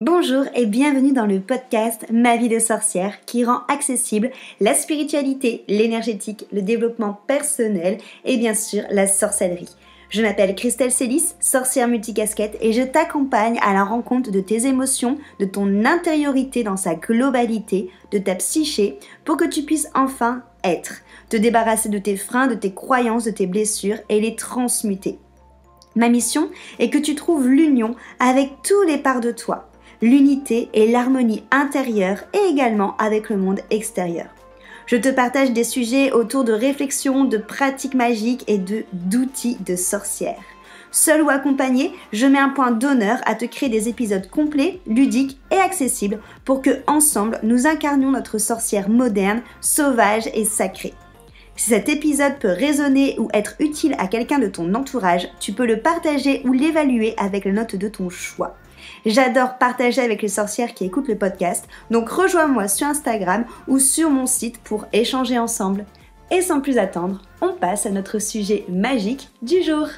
Bonjour et bienvenue dans le podcast Ma vie de sorcière qui rend accessible la spiritualité, l'énergétique, le développement personnel et bien sûr la sorcellerie. Je m'appelle Christelle Célis, sorcière multicasquette et je t'accompagne à la rencontre de tes émotions, de ton intériorité dans sa globalité, de ta psyché pour que tu puisses enfin être, te débarrasser de tes freins, de tes croyances, de tes blessures et les transmuter. Ma mission est que tu trouves l'union avec tous les parts de toi, l'unité et l'harmonie intérieure et également avec le monde extérieur. Je te partage des sujets autour de réflexions, de pratiques magiques et d'outils de sorcière. Seul ou accompagné, je mets un point d'honneur à te créer des épisodes complets, ludiques et accessibles pour que, ensemble, nous incarnions notre sorcière moderne, sauvage et sacrée. Si cet épisode peut résonner ou être utile à quelqu'un de ton entourage, tu peux le partager ou l'évaluer avec la note de ton choix. J'adore partager avec les sorcières qui écoutent le podcast, donc rejoins-moi sur Instagram ou sur mon site pour échanger ensemble. Et sans plus attendre, on passe à notre sujet magique du jour.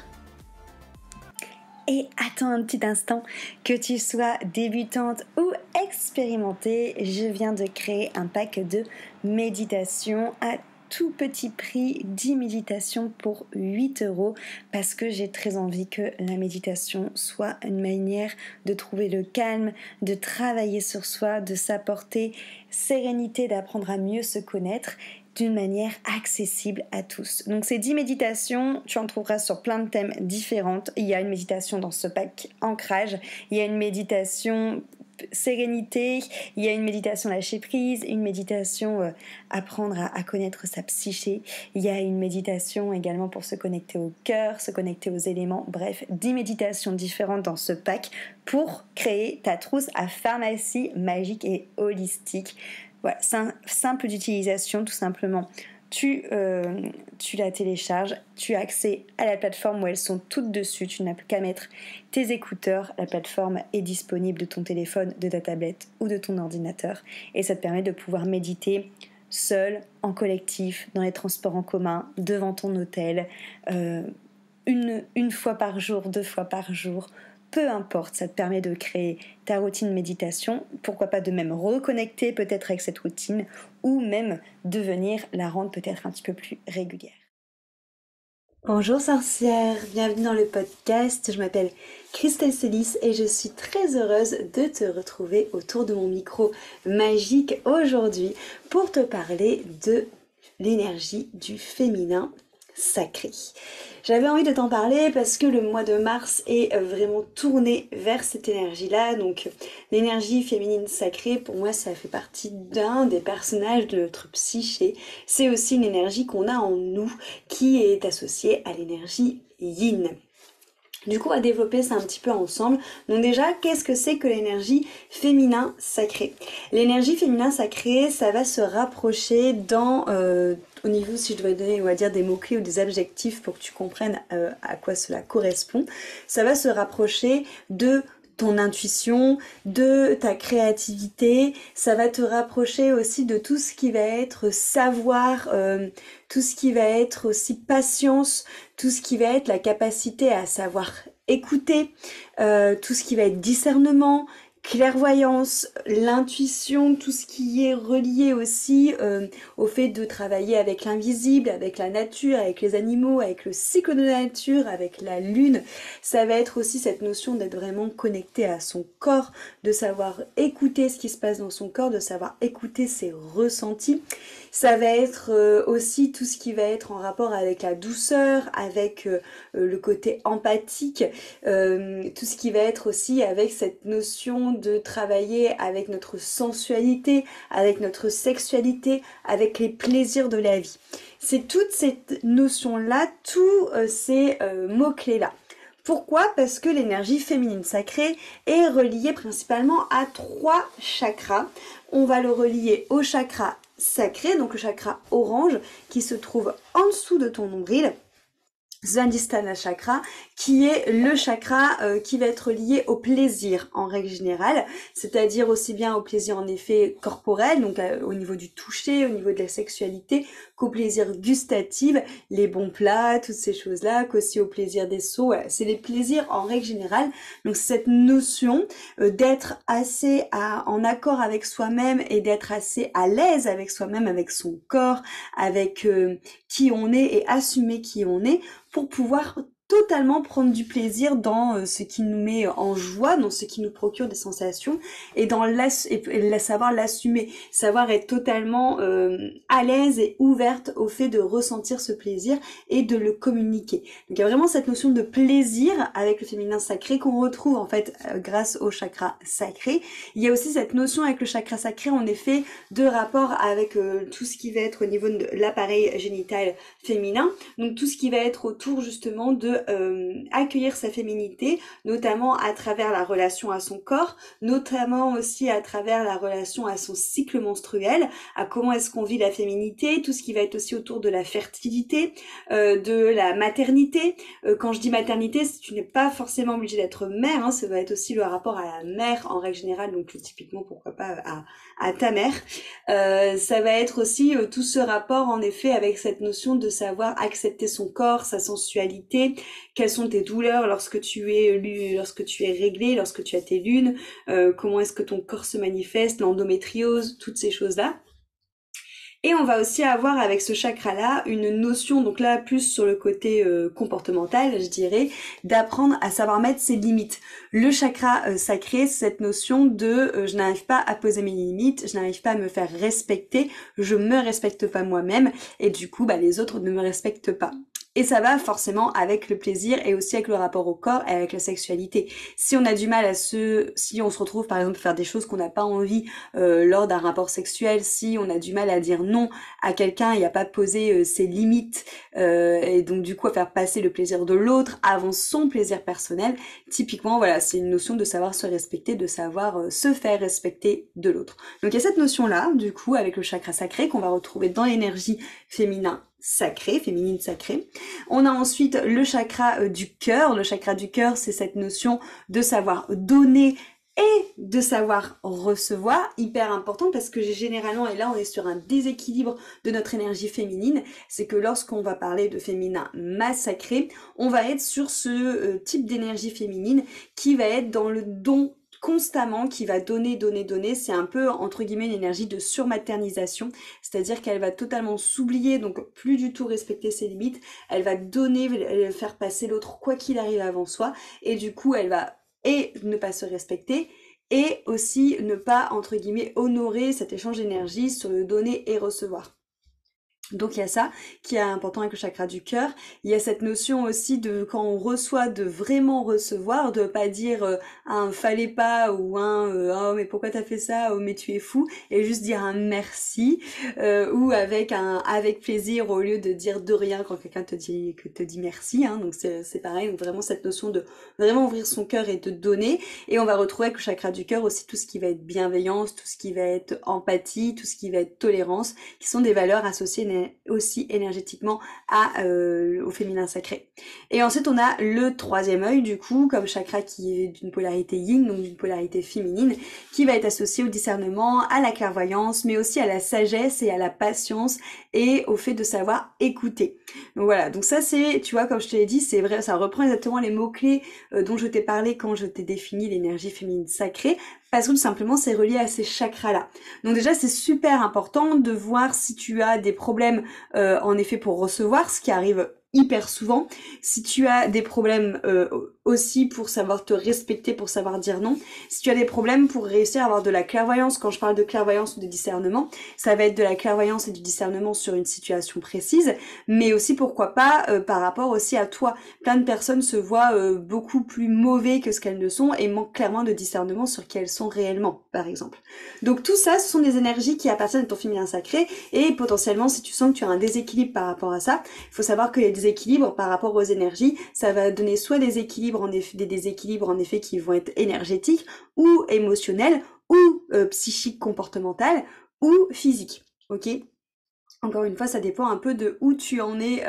Et attends un petit instant, que tu sois débutante ou expérimentée, je viens de créer un pack de méditation à tout petit prix, 10 méditations pour 8 € parce que j'ai très envie que la méditation soit une manière de trouver le calme, de travailler sur soi, de s'apporter sérénité, d'apprendre à mieux se connaître d'une manière accessible à tous. Donc ces 10 méditations, tu en trouveras sur plein de thèmes différents. Il y a une méditation dans ce pack ancrage, il y a une méditation sérénité, il y a une méditation lâcher prise, une méditation apprendre à connaître sa psyché, il y a une méditation également pour se connecter au cœur, se connecter aux éléments, bref, 10 méditations différentes dans ce pack pour créer ta trousse à pharmacie magique et holistique. Voilà, simple d'utilisation tout simplement. Tu la télécharges, tu as accès à la plateforme où elles sont toutes dessus, tu n'as plus qu'à mettre tes écouteurs, la plateforme est disponible de ton téléphone, de ta tablette ou de ton ordinateur et ça te permet de pouvoir méditer seul, en collectif, dans les transports en commun, devant ton hôtel, une fois par jour, 2 fois par jour. Peu importe, ça te permet de créer ta routine méditation, pourquoi pas de même reconnecter peut-être avec cette routine ou même de venir la rendre peut-être un petit peu plus régulière. Bonjour sorcière, bienvenue dans le podcast, je m'appelle Christelle Célis et je suis très heureuse de te retrouver autour de mon micro magique aujourd'hui pour te parler de l'énergie du féminin sacré. J'avais envie de t'en parler parce que le mois de mars est vraiment tourné vers cette énergie-là. Donc l'énergie féminine sacrée, pour moi, ça fait partie d'un des personnages de notre psyché. C'est aussi une énergie qu'on a en nous qui est associée à l'énergie yin. Du coup, on va développer ça un petit peu ensemble. Donc déjà, qu'est-ce que c'est que l'énergie féminin sacré ? L'énergie féminin sacré, ça va se rapprocher au niveau, si je devais donner, on va dire, des mots-clés ou des adjectifs pour que tu comprennes à quoi cela correspond, ça va se rapprocher de ton intuition, de ta créativité, ça va te rapprocher aussi de tout ce qui va être savoir, tout ce qui va être aussi patience, tout ce qui va être la capacité à savoir écouter, tout ce qui va être discernement, clairvoyance, l'intuition, tout ce qui est relié aussi au fait de travailler avec l'invisible, avec la nature, avec les animaux, avec le cycle de la nature, avec la lune. Ça va être aussi cette notion d'être vraiment connecté à son corps, de savoir écouter ce qui se passe dans son corps, de savoir écouter ses ressentis. Ça va être aussi tout ce qui va être en rapport avec la douceur, avec le côté empathique, tout ce qui va être aussi avec cette notion de travailler avec notre sensualité, avec notre sexualité, avec les plaisirs de la vie. C'est toute cette notion-là, tous ces mots-clés-là. Pourquoi ? Parce que l'énergie féminine sacrée est reliée principalement à 3 chakras. On va le relier au chakra sacré, donc le chakra orange qui se trouve en dessous de ton nombril. Svadhisthana chakra, qui est le chakra qui va être lié au plaisir en règle générale, c'est-à-dire aussi bien au plaisir en effet corporel, donc au niveau du toucher, au niveau de la sexualité, qu'au plaisir gustatif, les bons plats, toutes ces choses-là, qu'aussi au plaisir des sons. Voilà, c'est les plaisirs en règle générale. Donc cette notion d'être assez en accord avec soi-même et d'être assez à l'aise avec soi-même, avec son corps, avec qui on est et assumer qui on est, pour pouvoir totalement prendre du plaisir dans ce qui nous met en joie, dans ce qui nous procure des sensations, et dans savoir l'assumer, savoir être totalement à l'aise et ouverte au fait de ressentir ce plaisir et de le communiquer. Donc il y a vraiment cette notion de plaisir avec le féminin sacré qu'on retrouve en fait grâce au chakra sacré. Il y a aussi cette notion avec le chakra sacré en effet de rapport avec tout ce qui va être au niveau de l'appareil génital féminin, donc tout ce qui va être autour justement de accueillir sa féminité, notamment à travers la relation à son corps, notamment aussi à travers la relation à son cycle menstruel, à comment est-ce qu'on vit la féminité, tout ce qui va être aussi autour de la fertilité, de la maternité. Quand je dis maternité, tu n'es pas forcément obligé d'être mère, hein, ça va être aussi le rapport à la mère en règle générale, donc typiquement pourquoi pas à ta mère. Ça va être aussi tout ce rapport en effet avec cette notion de savoir accepter son corps, sa sensualité, quelles sont tes douleurs lorsque tu es réglée, lorsque tu as tes lunes, comment est-ce que ton corps se manifeste, l'endométriose, toutes ces choses-là. Et on va aussi avoir avec ce chakra-là une notion, donc là plus sur le côté comportemental, je dirais, d'apprendre à savoir mettre ses limites. Le chakra sacré, c'est cette notion de je n'arrive pas à poser mes limites, je n'arrive pas à me faire respecter, je me respecte pas moi-même, et du coup les autres ne me respectent pas. Et ça va forcément avec le plaisir et aussi avec le rapport au corps et avec la sexualité. Si on a du mal si on se retrouve par exemple à faire des choses qu'on n'a pas envie lors d'un rapport sexuel, si on a du mal à dire non à quelqu'un et à pas poser ses limites et donc du coup à faire passer le plaisir de l'autre avant son plaisir personnel, typiquement voilà, c'est une notion de savoir se respecter, de savoir se faire respecter de l'autre. Donc il y a cette notion-là, du coup, avec le chakra sacré qu'on va retrouver dans l'énergie féminin sacrée, féminine sacrée. On a ensuite le chakra du cœur. Le chakra du cœur, c'est cette notion de savoir donner et de savoir recevoir, hyper important parce que généralement, et là on est sur un déséquilibre de notre énergie féminine, c'est que lorsqu'on va parler de féminin massacré, on va être sur ce type d'énergie féminine qui va être dans le don constamment, qui va donner, donner, donner. C'est un peu entre guillemets une énergie de surmaternisation, c'est-à-dire qu'elle va totalement s'oublier, donc plus du tout respecter ses limites, elle va donner, faire passer l'autre quoi qu'il arrive avant soi, et du coup elle va et ne pas se respecter, et aussi ne pas, entre guillemets, honorer cet échange d'énergie sur le donner et recevoir. Donc il y a ça qui est important avec le chakra du cœur. Il y a cette notion aussi de quand on reçoit, de vraiment recevoir, de pas dire un fallait pas ou un oh mais pourquoi t'as fait ça, oh mais tu es fou, et juste dire un merci ou avec un avec plaisir au lieu de dire de rien quand quelqu'un te dit merci. Hein. Donc c'est pareil, donc vraiment cette notion de vraiment ouvrir son cœur et de donner. Et on va retrouver avec le chakra du cœur aussi tout ce qui va être bienveillance, tout ce qui va être empathie, tout ce qui va être tolérance, qui sont des valeurs associées aussi énergétiquement au féminin sacré. Et ensuite on a le troisième œil du coup comme chakra qui est d'une polarité yin, donc d'une polarité féminine, qui va être associé au discernement, à la clairvoyance, mais aussi à la sagesse et à la patience et au fait de savoir écouter. Donc voilà, donc ça c'est, tu vois, comme je te l'ai dit, c'est vrai, ça reprend exactement les mots-clés dont je t'ai parlé quand je t'ai défini l'énergie féminine sacrée, parce que tout simplement c'est relié à ces chakras-là. Donc déjà c'est super important de voir si tu as des problèmes en effet pour recevoir, ce qui arrive hyper souvent, si tu as des problèmes aussi pour savoir te respecter, pour savoir dire non, si tu as des problèmes pour réussir à avoir de la clairvoyance, quand je parle de clairvoyance ou de discernement, ça va être de la clairvoyance et du discernement sur une situation précise, mais aussi pourquoi pas par rapport aussi à toi. Plein de personnes se voient beaucoup plus mauvais que ce qu'elles ne sont et manquent clairement de discernement sur qui elles sont réellement, par exemple. Donc tout ça, ce sont des énergies qui appartiennent à ton féminin sacré, et potentiellement si tu sens que tu as un déséquilibre par rapport à ça, il faut savoir que les déséquilibres par rapport aux énergies, ça va donner soit des déséquilibres en effet qui vont être énergétiques ou émotionnels ou psychiques comportementales ou physiques. Ok, encore une fois, ça dépend un peu de où tu en es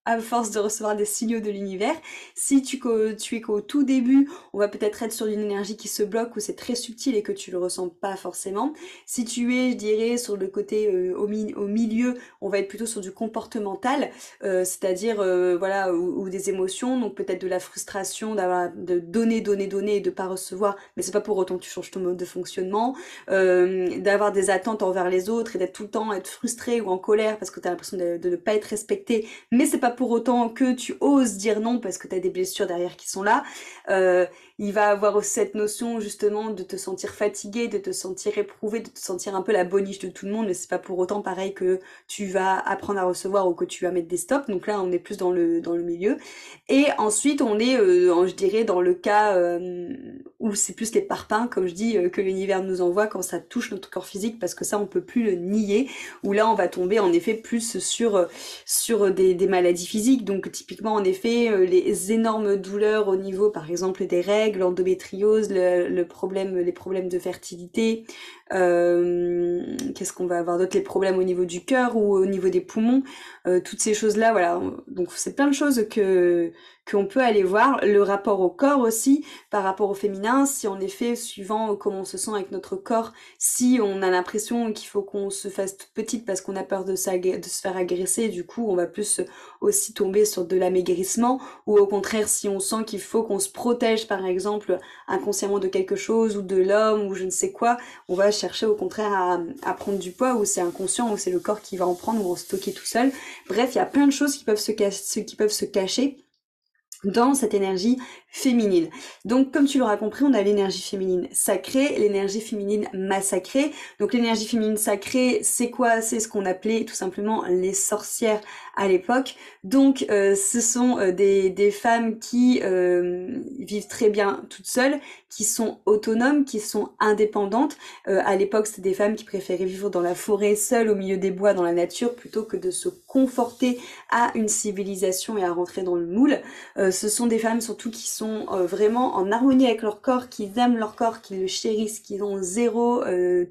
à force de recevoir des signaux de l'univers. Si tu es qu'au tout début, on va peut-être être sur une énergie qui se bloque, où c'est très subtil et que tu le ressens pas forcément. Si tu es, je dirais, sur le côté au milieu, on va être plutôt sur du comportemental, c'est-à-dire voilà, ou des émotions, donc peut-être de la frustration de donner et de pas recevoir, mais c'est pas pour autant que tu changes ton mode de fonctionnement, d'avoir des attentes envers les autres et d'être tout le temps être frustré ou en colère parce que tu as l'impression de ne pas être respecté, mais c'est pas pour autant que tu oses dire non parce que tu as des blessures derrière qui sont là. Euh, il va avoir aussi cette notion justement de te sentir fatigué, de te sentir éprouvé, de te sentir un peu la boniche de tout le monde, mais c'est pas pour autant pareil que tu vas apprendre à recevoir ou que tu vas mettre des stops. Donc là, on est plus dans le milieu. Et ensuite, on est, je dirais, dans le cas où c'est plus les parpaings, comme je dis, que l'univers nous envoie quand ça touche notre corps physique, parce que ça, on peut plus le nier. Où là, on va tomber en effet plus sur des maladies physiques. Donc typiquement, en effet, les énormes douleurs au niveau, par exemple, des règles, l'endométriose, les problèmes de fertilité. Qu'est-ce qu'on va avoir d'autre? Les problèmes au niveau du cœur ou au niveau des poumons. Toutes ces choses-là, voilà. Donc c'est plein de choses qu'on peut aller voir. Le rapport au corps aussi, par rapport au féminin, si en effet, suivant comment on se sent avec notre corps, si on a l'impression qu'il faut qu'on se fasse toute petite parce qu'on a peur de se faire agresser, du coup on va plus aussi tomber sur de l'amaigrissement, ou au contraire si on sent qu'il faut qu'on se protège par exemple inconsciemment de quelque chose ou de l'homme ou je ne sais quoi, on va chercher au contraire à prendre du poids, ou c'est inconscient, ou c'est le corps qui va en prendre ou en stocker tout seul. Bref, il y a plein de choses qui peuvent se cacher dans cette énergie féminine. Donc comme tu l'auras compris, on a l'énergie féminine sacrée, l'énergie féminine massacrée. Donc l'énergie féminine sacrée, c'est quoi? C'est ce qu'on appelait tout simplement les sorcières à l'époque. Donc ce sont des femmes qui vivent très bien toutes seules, qui sont autonomes, qui sont indépendantes. À l'époque, c'était des femmes qui préféraient vivre dans la forêt seules, au milieu des bois, dans la nature, plutôt que de se conforter à une civilisation et à rentrer dans le moule. Ce sont des femmes surtout qui sont vraiment en harmonie avec leur corps, qui aiment leur corps, qui le chérissent, qui ont zéro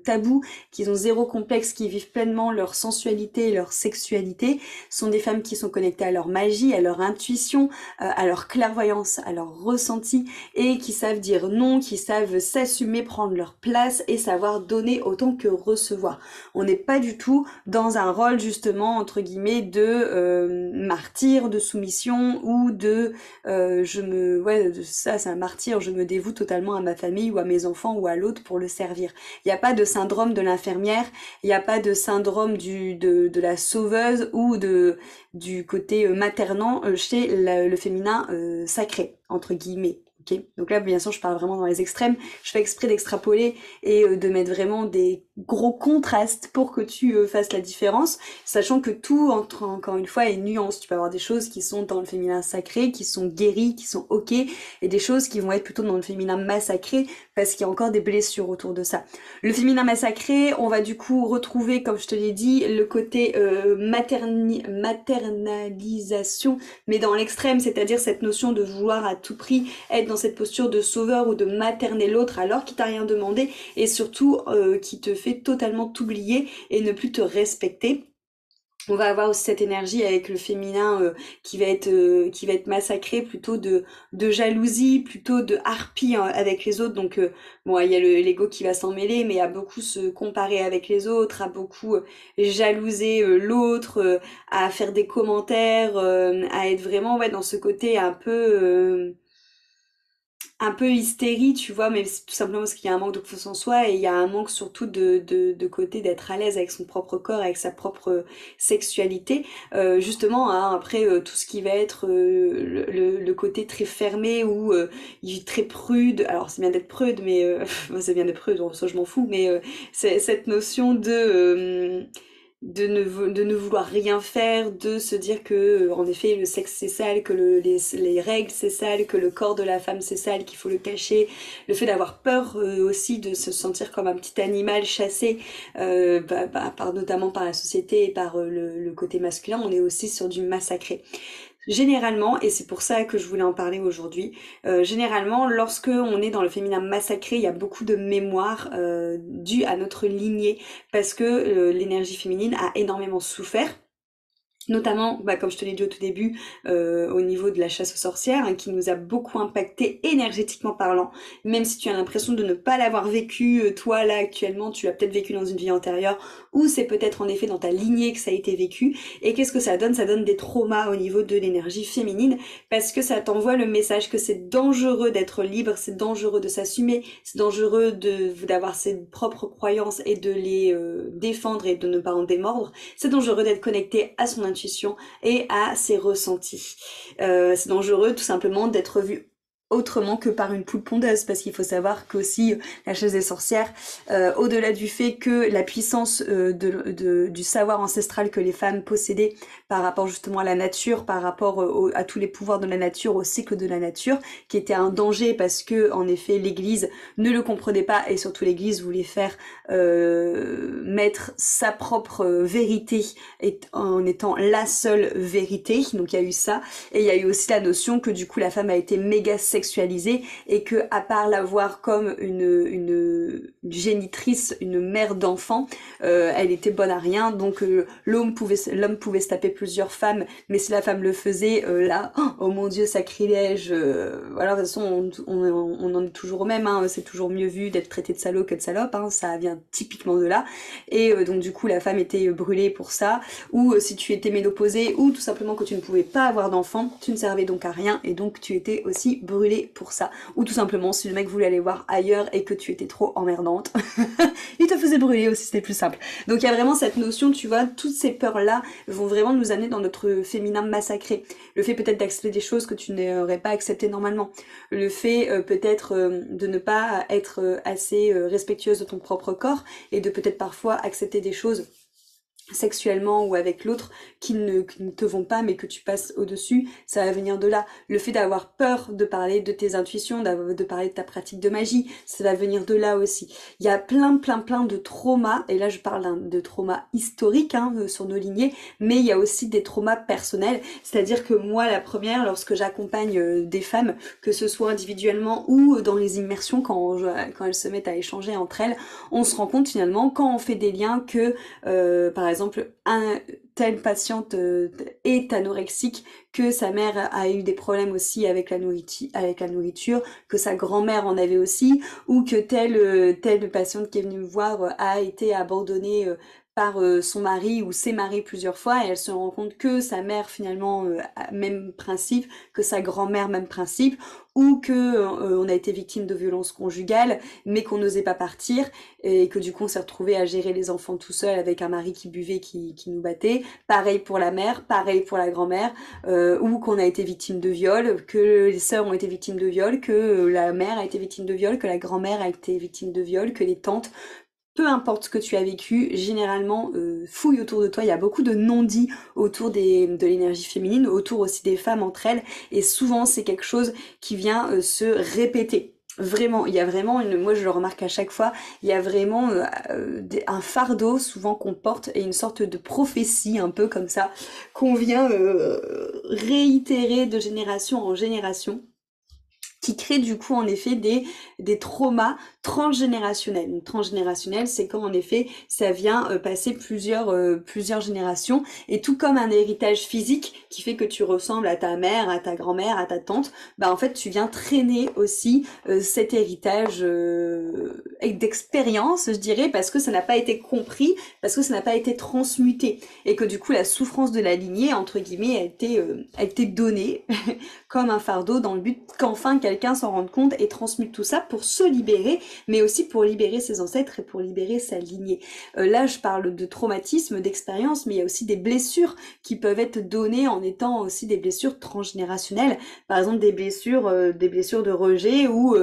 tabou, qui ont zéro complexe, qui vivent pleinement leur sensualité et leur sexualité. Ce sont des femmes qui sont connectées à leur magie, à leur intuition, à leur clairvoyance, à leur ressenti, et qui savent dire non, qui savent s'assumer, prendre leur place et savoir donner autant que recevoir. On n'est pas du tout dans un rôle justement entre guillemets de martyr, de soumission ou de ça c'est un martyr, je me dévoue totalement à ma famille ou à mes enfants ou à l'autre pour le servir. Il n'y a pas de syndrome de l'infirmière, il n'y a pas de syndrome de la sauveuse ou du côté maternant chez le féminin sacré, entre guillemets. Okay. Donc là, bien sûr, je parle vraiment dans les extrêmes. Je fais exprès d'extrapoler et de mettre vraiment des gros contrastes pour que tu fasses la différence, sachant que tout, encore une fois, est nuance. Tu peux avoir des choses qui sont dans le féminin sacré, qui sont guéries, qui sont ok, et des choses qui vont être plutôt dans le féminin massacré, parce qu'il y a encore des blessures autour de ça. Le féminin massacré, on va du coup retrouver, comme je te l'ai dit, le côté maternalisation, mais dans l'extrême, c'est-à-dire cette notion de vouloir à tout prix être dans cette posture de sauveur ou de materner l'autre alors qu'il t'a rien demandé, et surtout qui te fait totalement t'oublier et ne plus te respecter. On va avoir aussi cette énergie avec le féminin qui va être massacré, plutôt de jalousie, plutôt de harpie hein, avec les autres. Donc bon, il y a l'ego qui va s'en mêler, mais à beaucoup se comparer avec les autres, à beaucoup jalouser l'autre, à faire des commentaires, à être vraiment dans ce côté un peu hystérie, tu vois, mais c'est tout simplement parce qu'il y a un manque de confiance en soi, et il y a un manque surtout de côté d'être à l'aise avec son propre corps, avec sa propre sexualité. Justement, hein, après tout ce qui va être le côté très fermé ou il est très prude. Alors c'est bien d'être prude, mais moi c'est bien d'être prude, ça je m'en fous, mais c'est cette notion de ne vouloir rien faire, de se dire que en effet le sexe c'est sale, que les règles c'est sale, que le corps de la femme c'est sale, qu'il faut le cacher, le fait d'avoir peur aussi de se sentir comme un petit animal chassé notamment par la société et par le côté masculin. On est aussi sur du massacré. Généralement, et c'est pour ça que je voulais en parler aujourd'hui, généralement lorsque on est dans le féminin massacré, il y a beaucoup de mémoire due à notre lignée, parce que l'énergie féminine a énormément souffert. Notamment, comme je te l'ai dit au tout début, au niveau de la chasse aux sorcières, hein, qui nous a beaucoup impacté énergétiquement parlant. Même si tu as l'impression de ne pas l'avoir vécu, toi là actuellement, tu l'as peut-être vécu dans une vie antérieure, ou c'est peut-être en effet dans ta lignée que ça a été vécu. Et qu'est-ce que ça donne? Ça donne des traumas au niveau de l'énergie féminine, parce que ça t'envoie le message que c'est dangereux d'être libre, c'est dangereux de s'assumer, c'est dangereux d'avoir ses propres croyances et de les défendre et de ne pas en démordre. C'est dangereux d'être connecté à son intuition et à ses ressentis. C'est dangereux tout simplement d'être vu autrement que par une poule pondeuse, parce qu'il faut savoir qu'aussi la chasse des sorcières, au-delà du fait que la puissance du savoir ancestral que les femmes possédaient par rapport justement à la nature, par rapport à tous les pouvoirs de la nature, au cycle de la nature, qui était un danger parce que en effet l'Église ne le comprenait pas, et surtout l'Église voulait faire mettre sa propre vérité en étant la seule vérité. Donc il y a eu ça, et il y a eu aussi la notion que du coup la femme a été méga sexualisée, et que à part la voir comme une génitrice, une mère d'enfants, elle était bonne à rien. Donc l'homme pouvait se taper plusieurs femmes, mais si la femme le faisait, là, oh mon Dieu, sacrilège. Voilà, de toute façon, on en est toujours au même, hein, c'est toujours mieux vu d'être traité de salaud que de salope, hein, ça vient typiquement de là. Et donc du coup, la femme était brûlée pour ça, ou si tu étais ménopausée, ou tout simplement que tu ne pouvais pas avoir d'enfant, tu ne servais donc à rien, et donc tu étais aussi brûlée pour ça. Ou tout simplement, si le mec voulait aller voir ailleurs et que tu étais trop emmerdante, il te faisait brûler aussi, c'était plus simple. Donc il y a vraiment cette notion, tu vois, toutes ces peurs-là vont vraiment nous amener dans notre féminin massacré. Le fait peut-être d'accepter des choses que tu n'aurais pas acceptées normalement. Le fait peut-être de ne pas être assez respectueuse de ton propre corps, et de peut-être parfois accepter des choses sexuellement ou avec l'autre qui ne te vont pas, mais que tu passes au-dessus, ça va venir de là. Le fait d'avoir peur de parler de tes intuitions, de parler de ta pratique de magie, ça va venir de là aussi. Il y a plein de traumas, et là je parle de traumas historiques, hein, sur nos lignées, mais il y a aussi des traumas personnels, c'est-à-dire que moi, la première, lorsque j'accompagne des femmes, que ce soit individuellement ou dans les immersions, quand elles se mettent à échanger entre elles, on se rend compte finalement, quand on fait des liens, que par exemple, telle patiente est anorexique, que sa mère a eu des problèmes aussi avec la nourriture, que sa grand-mère en avait aussi, ou que telle patiente qui est venue me voir a été abandonnée par son mari ou ses maris plusieurs fois, et elle se rend compte que sa mère finalement a même principe, que sa grand-mère même principe, ou que on a été victime de violences conjugales mais qu'on n'osait pas partir, et que du coup on s'est retrouvé à gérer les enfants tout seul avec un mari qui buvait, qui nous battait. Pareil pour la mère, pareil pour la grand-mère, ou qu'on a été victime de viol, que les sœurs ont été victimes de viol, que la mère a été victime de viol, que la grand-mère a été victime de viol, que les tantes. Peu importe ce que tu as vécu, généralement, fouille autour de toi, il y a beaucoup de non-dits autour de l'énergie féminine, autour aussi des femmes entre elles, et souvent c'est quelque chose qui vient se répéter. Vraiment, il y a vraiment moi je le remarque à chaque fois, il y a vraiment un fardeau souvent qu'on porte, et une sorte de prophétie un peu comme ça, qu'on vient réitérer de génération en génération, qui crée du coup en effet des traumas transgénérationnels. Donc transgénérationnel, c'est quand en effet ça vient passer plusieurs générations, et tout comme un héritage physique qui fait que tu ressembles à ta mère, à ta grand-mère, à ta tante, en fait tu viens traîner aussi cet héritage d'expérience, je dirais, parce que ça n'a pas été compris, parce que ça n'a pas été transmuté, et que du coup la souffrance de la lignée entre guillemets a été donnée comme un fardeau, dans le but qu'enfin quelqu'un s'en rende compte et transmute tout ça pour se libérer, mais aussi pour libérer ses ancêtres et pour libérer sa lignée. Là, je parle de traumatisme, d'expérience, mais il y a aussi des blessures qui peuvent être données en étant aussi des blessures transgénérationnelles. Par exemple, des blessures de rejet, où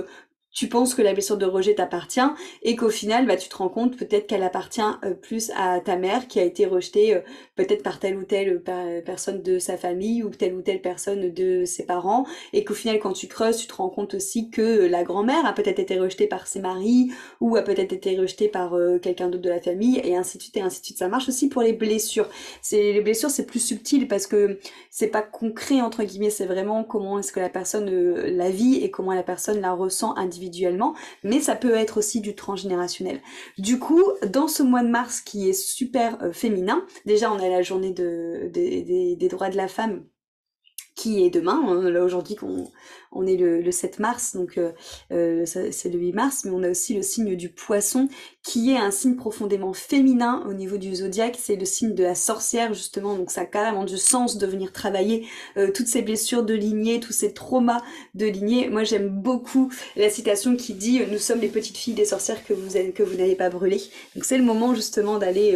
tu penses que la blessure de rejet t'appartient, et qu'au final, tu te rends compte peut-être qu'elle appartient plus à ta mère, qui a été rejetée peut-être par telle ou telle personne de sa famille, ou telle personne de ses parents, et qu'au final, quand tu creuses, tu te rends compte aussi que la grand-mère a peut-être été rejetée par ses maris, ou a peut-être été rejetée par quelqu'un d'autre de la famille, et ainsi de suite, et ainsi de suite. Ça marche aussi pour les blessures. Les blessures, c'est plus subtil, parce que c'est pas concret, entre guillemets, c'est vraiment comment est-ce que la personne la vit, et comment la personne la ressent individuellement, individuellement, mais ça peut être aussi du transgénérationnel. Du coup, dans ce mois de mars qui est super féminin, déjà on a la journée des droits de la femme qui est demain, hein. Là aujourd'hui on est le 7 mars, donc c'est le 8 mars, mais on a aussi le signe du poisson, qui est un signe profondément féminin au niveau du zodiaque, c'est le signe de la sorcière justement, donc ça a carrément du sens de venir travailler toutes ces blessures de lignée, tous ces traumas de lignée. Moi j'aime beaucoup la citation qui dit « Nous sommes les petites filles des sorcières que vous n'avez pas brûlées ». Donc c'est le moment justement d'aller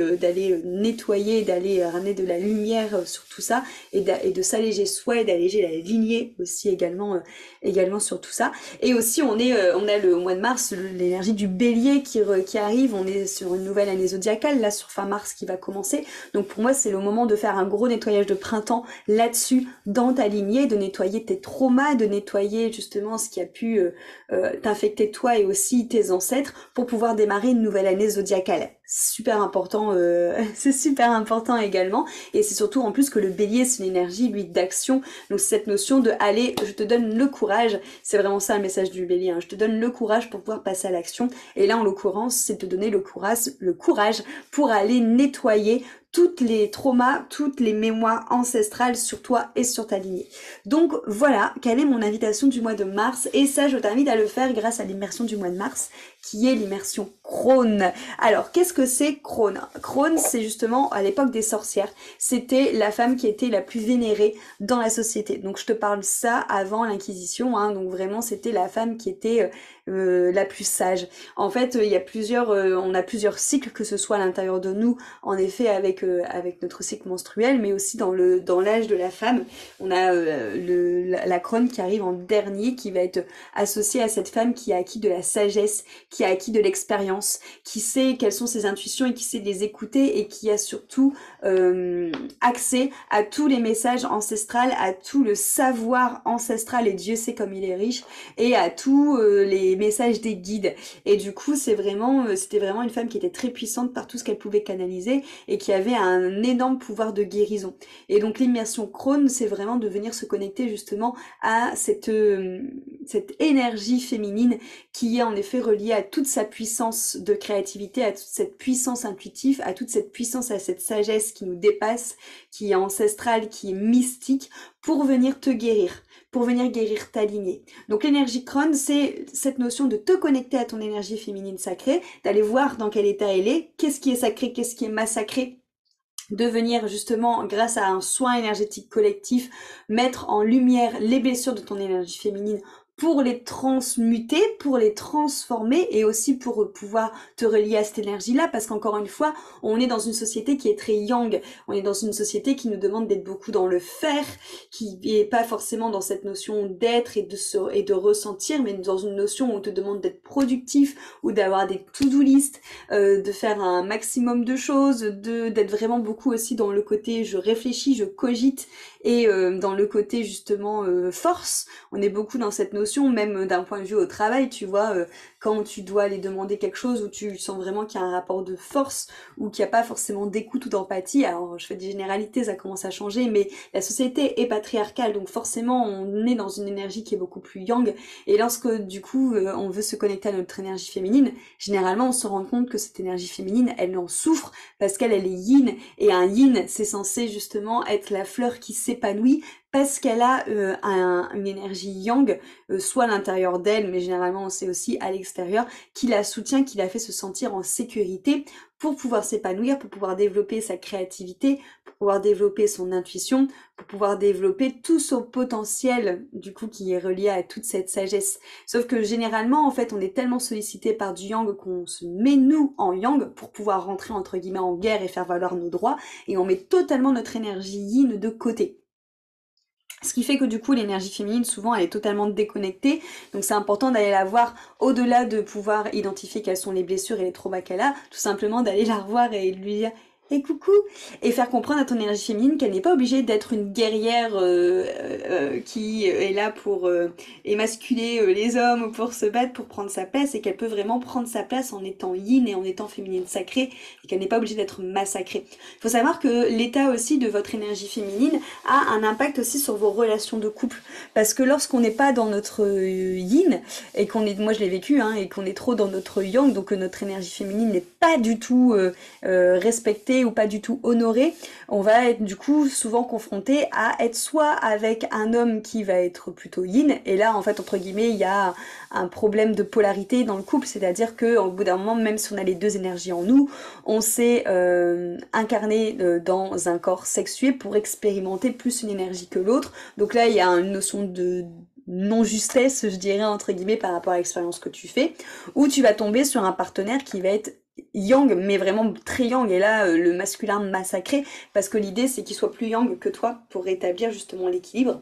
nettoyer, d'aller ramener de la lumière sur tout ça, et de s'alléger soi, et d'alléger la lignée aussi également sur tout ça. Et aussi on a le mois de mars, l'énergie du bélier qui arrive, on est sur une nouvelle année zodiacale, là sur fin mars qui va commencer. Donc pour moi c'est le moment de faire un gros nettoyage de printemps là-dessus, dans ta lignée, de nettoyer tes traumas, de nettoyer justement ce qui a pu t'infecter toi et aussi tes ancêtres, pour pouvoir démarrer une nouvelle année zodiacale. Super important, c'est super important également, et c'est surtout en plus que le bélier c'est une énergie lui d'action, donc c'est cette notion de allez, je te donne le courage, c'est vraiment ça le message du bélier, hein. Je te donne le courage pour pouvoir passer à l'action, et là en l'occurrence c'est te donner le courage pour aller nettoyer toutes les traumas, toutes les mémoires ancestrales sur toi et sur ta lignée. Donc voilà, quelle est mon invitation du mois de mars, et ça je t'invite à le faire grâce à l'immersion du mois de mars, qui est l'immersion Crone. Alors qu'est-ce que c'est Crone? Crone c'est justement à l'époque des sorcières, c'était la femme qui était la plus vénérée dans la société. Donc je te parle ça avant l'Inquisition, hein, donc vraiment c'était la femme qui était la plus sage. En fait, il y a on a plusieurs cycles, que ce soit à l'intérieur de nous, en effet avec notre cycle menstruel, mais aussi dans l'âge de la femme. On a la Crone qui arrive en dernier, qui va être associée à cette femme qui a acquis de la sagesse, qui a acquis de l'expérience, qui sait quelles sont ses intuitions et qui sait les écouter, et qui a surtout accès à tous les messages ancestrales, à tout le savoir ancestral, et Dieu sait comme il est riche, et à tous les messages des guides. Et du coup c'était vraiment une femme qui était très puissante par tout ce qu'elle pouvait canaliser, et qui avait un énorme pouvoir de guérison. Et donc l'immersion Crone, c'est vraiment de venir se connecter justement à cette énergie féminine, qui est en effet reliée à toute sa puissance de créativité, à toute cette puissance intuitive, à toute cette puissance, à cette sagesse qui nous dépasse, qui est ancestrale, qui est mystique, pour venir te guérir, pour venir guérir ta lignée. Donc l'énergie Crone, c'est cette notion de te connecter à ton énergie féminine sacrée, d'aller voir dans quel état elle est, qu'est-ce qui est sacré, qu'est-ce qui est massacré, de venir justement, grâce à un soin énergétique collectif, mettre en lumière les blessures de ton énergie féminine, pour les transmuter, pour les transformer, et aussi pour pouvoir te relier à cette énergie-là, parce qu'encore une fois, on est dans une société qui est très yang, on est dans une société qui nous demande d'être beaucoup dans le faire, qui est pas forcément dans cette notion d'être et de ressentir, mais dans une notion où on te demande d'être productif, ou d'avoir des to-do list, de faire un maximum de choses, d'être vraiment beaucoup aussi dans le côté je réfléchis, je cogite, et dans le côté justement force. On est beaucoup dans cette notion, même d'un point de vue au travail, tu vois, quand tu dois aller demander quelque chose où tu sens vraiment qu'il y a un rapport de force, ou qu'il n'y a pas forcément d'écoute ou d'empathie. Alors je fais des généralités, ça commence à changer, mais la société est patriarcale, donc forcément on est dans une énergie qui est beaucoup plus yang, et lorsque du coup on veut se connecter à notre énergie féminine, généralement on se rend compte que cette énergie féminine, elle en souffre, parce qu'elle est yin, et un yin c'est censé justement être la fleur qui s'épanouit, parce qu'elle a une énergie yang, soit à l'intérieur d'elle, mais généralement c'est aussi à l'extérieur, qui la soutient, qui la fait se sentir en sécurité, pour pouvoir s'épanouir, pour pouvoir développer sa créativité, pour pouvoir développer son intuition, pour pouvoir développer tout son potentiel, du coup qui est relié à toute cette sagesse. Sauf que généralement, en fait, on est tellement sollicité par du yang qu'on se met nous en yang pour pouvoir rentrer entre guillemets en guerre et faire valoir nos droits, et on met totalement notre énergie yin de côté. Ce qui fait que du coup l'énergie féminine souvent elle est totalement déconnectée, donc c'est important d'aller la voir au-delà de pouvoir identifier quelles sont les blessures et les traumas qu'elle a, tout simplement d'aller la revoir et de lui dire Et coucou! Et faire comprendre à ton énergie féminine qu'elle n'est pas obligée d'être une guerrière qui est là pour émasculer les hommes ou pour se battre pour prendre sa place, et qu'elle peut vraiment prendre sa place en étant yin et en étant féminine sacrée, et qu'elle n'est pas obligée d'être massacrée. Il faut savoir que l'état aussi de votre énergie féminine a un impact aussi sur vos relations de couple, parce que lorsqu'on n'est pas dans notre yin, et qu'on est, moi je l'ai vécu, hein, et qu'on est trop dans notre yang, donc que notre énergie féminine n'est pas du tout respectée ou pas du tout honorée, on va être du coup souvent confronté à être soit avec un homme qui va être plutôt yin, et là en fait entre guillemets il y a un problème de polarité dans le couple, c'est-à-dire que au bout d'un moment, même si on a les deux énergies en nous, on s'est incarné dans un corps sexué pour expérimenter plus une énergie que l'autre, donc là il y a une notion de non-justesse, je dirais entre guillemets, par rapport à l'expérience que tu fais, ou tu vas tomber sur un partenaire qui va être yang, mais vraiment très yang, et là le masculin massacré, parce que l'idée c'est qu'il soit plus yang que toi pour rétablir justement l'équilibre.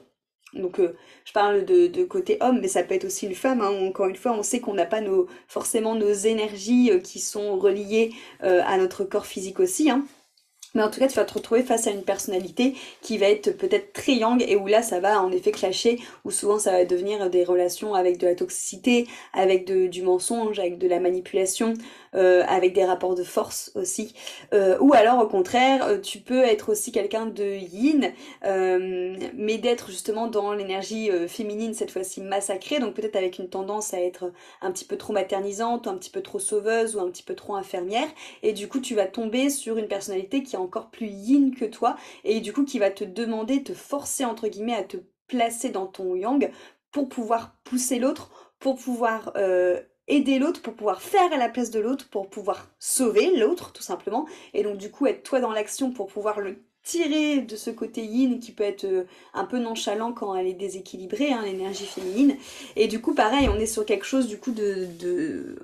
Donc je parle de côté homme, mais ça peut être aussi une femme, hein. Encore une fois, on sait qu'on n'a pas forcément nos énergies qui sont reliées à notre corps physique aussi, hein. Mais en tout cas, tu vas te retrouver face à une personnalité qui va être peut-être très yang, et où là, ça va en effet clasher, où souvent ça va devenir des relations avec de la toxicité, avec du mensonge, avec de la manipulation, avec des rapports de force aussi. Ou alors au contraire, tu peux être aussi quelqu'un de yin, mais d'être justement dans l'énergie féminine, cette fois-ci massacrée, donc peut-être avec une tendance à être un petit peu trop maternisante, ou un petit peu trop sauveuse, ou un petit peu trop infirmière, et du coup tu vas tomber sur une personnalité qui est encore plus yin que toi, et du coup qui va te demander, te forcer entre guillemets à te placer dans ton yang pour pouvoir pousser l'autre, pour pouvoir aider l'autre, pour pouvoir faire à la place de l'autre, pour pouvoir sauver l'autre tout simplement, et donc du coup être toi dans l'action pour pouvoir le tirer de ce côté yin qui peut être un peu nonchalant quand elle est déséquilibrée, hein, l'énergie féminine. Et du coup pareil, on est sur quelque chose du coup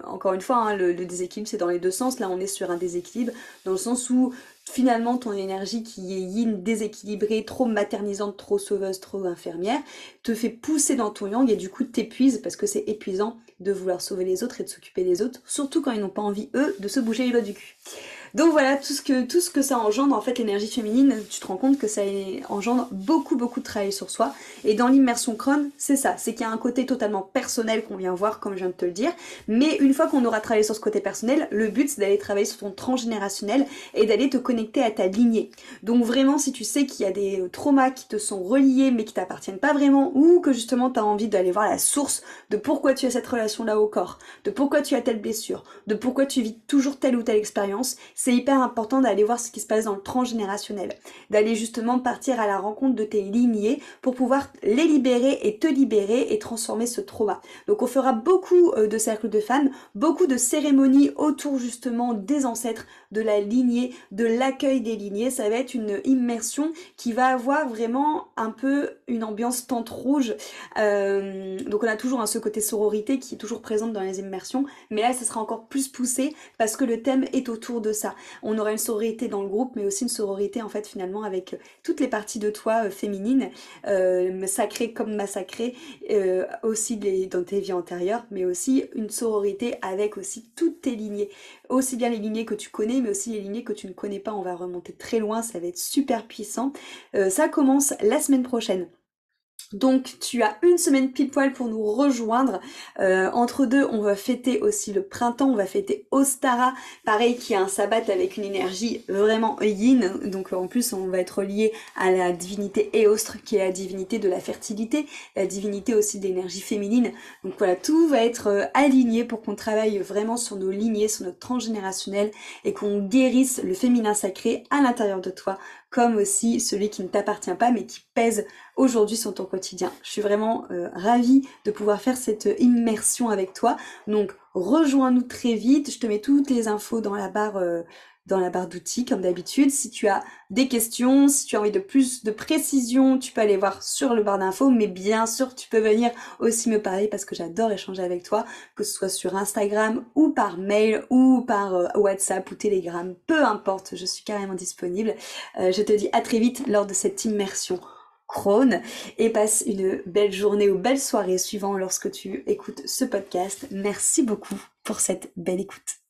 encore une fois, hein, le déséquilibre c'est dans les deux sens, là on est sur un déséquilibre dans le sens où finalement ton énergie qui est yin déséquilibrée, trop maternisante, trop sauveuse, trop infirmière, te fait pousser dans ton yang, et du coup t'épuise, parce que c'est épuisant de vouloir sauver les autres et de s'occuper des autres, surtout quand ils n'ont pas envie eux de se bouger les doigts du cul. Donc voilà, tout ce que ça engendre, en fait, l'énergie féminine, tu te rends compte que ça engendre beaucoup, beaucoup de travail sur soi. Et dans l'immersion crâne, c'est ça, c'est qu'il y a un côté totalement personnel qu'on vient voir, comme je viens de te le dire. Mais une fois qu'on aura travaillé sur ce côté personnel, le but, c'est d'aller travailler sur ton transgénérationnel et d'aller te connecter à ta lignée. Donc vraiment, si tu sais qu'il y a des traumas qui te sont reliés, mais qui t'appartiennent pas vraiment, ou que justement tu as envie d'aller voir la source de pourquoi tu as cette relation-là au corps, de pourquoi tu as telle blessure, de pourquoi tu vis toujours telle ou telle expérience, c'est hyper important d'aller voir ce qui se passe dans le transgénérationnel, d'aller justement partir à la rencontre de tes lignées pour pouvoir les libérer et te libérer et transformer ce trauma. Donc on fera beaucoup de cercles de femmes, beaucoup de cérémonies autour justement des ancêtres, de la lignée, de l'accueil des lignées. Ça va être une immersion qui va avoir vraiment un peu une ambiance tente rouge. Donc on a toujours ce côté sororité qui est toujours présente dans les immersions, mais là ça sera encore plus poussé parce que le thème est autour de ça. On aura une sororité dans le groupe, mais aussi une sororité en fait finalement avec toutes les parties de toi féminines, sacrées comme massacrées, aussi dans tes vies antérieures, mais aussi une sororité avec aussi toutes tes lignées, aussi bien les lignées que tu connais, mais aussi les lignées que tu ne connais pas. On va remonter très loin, ça va être super puissant. Ça commence la semaine prochaine. Donc tu as une semaine pile poil pour nous rejoindre. Entre deux, on va fêter aussi le printemps, on va fêter Ostara, pareil qui a un sabbat avec une énergie vraiment yin. Donc en plus on va être lié à la divinité Eostre qui est la divinité de la fertilité, la divinité aussi de l'énergie féminine. Donc voilà, tout va être aligné pour qu'on travaille vraiment sur nos lignées, sur notre transgénérationnel, et qu'on guérisse le féminin sacré à l'intérieur de toi, comme aussi celui qui ne t'appartient pas mais qui pèse aujourd'hui sur ton quotidien. Je suis vraiment ravie de pouvoir faire cette immersion avec toi. Donc rejoins-nous très vite. Je te mets toutes les infos dans la barre d'outils comme d'habitude. Si tu as des questions, si tu as envie de plus de précision, tu peux aller voir sur le bar d'infos, mais bien sûr tu peux venir aussi me parler parce que j'adore échanger avec toi, que ce soit sur Instagram ou par mail ou par WhatsApp ou Telegram, peu importe, je suis carrément disponible. Je te dis à très vite lors de cette immersion Crone, et passe une belle journée ou belle soirée suivant lorsque tu écoutes ce podcast. Merci beaucoup pour cette belle écoute.